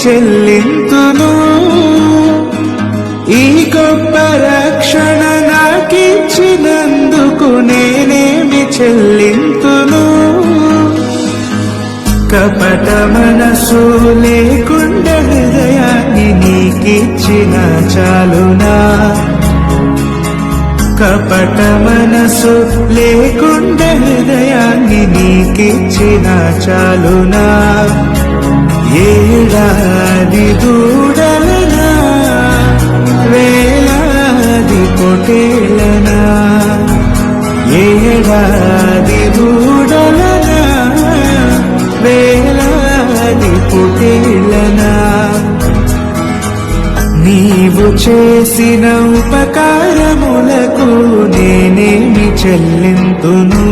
చెల్లింతును. ఈ గొప్ప రక్షణ నాకిచ్చినందుకు నేనేమి చెల్లింతును. కపట మనసు లేకుండా హృదయాన్ని నీకిచ్చిన చాలునా. కపట మనసు లేకుండా హృదయాన్ని నీకిచ్చిన చాలునా. ఏడాది దూడలనా వేలాది పొటేలనా. ఏడాది దూడలనా వేలాది పొటేలనా. నీవు చేసిన ఉపకారములకు నేనేమి చెల్లింతును.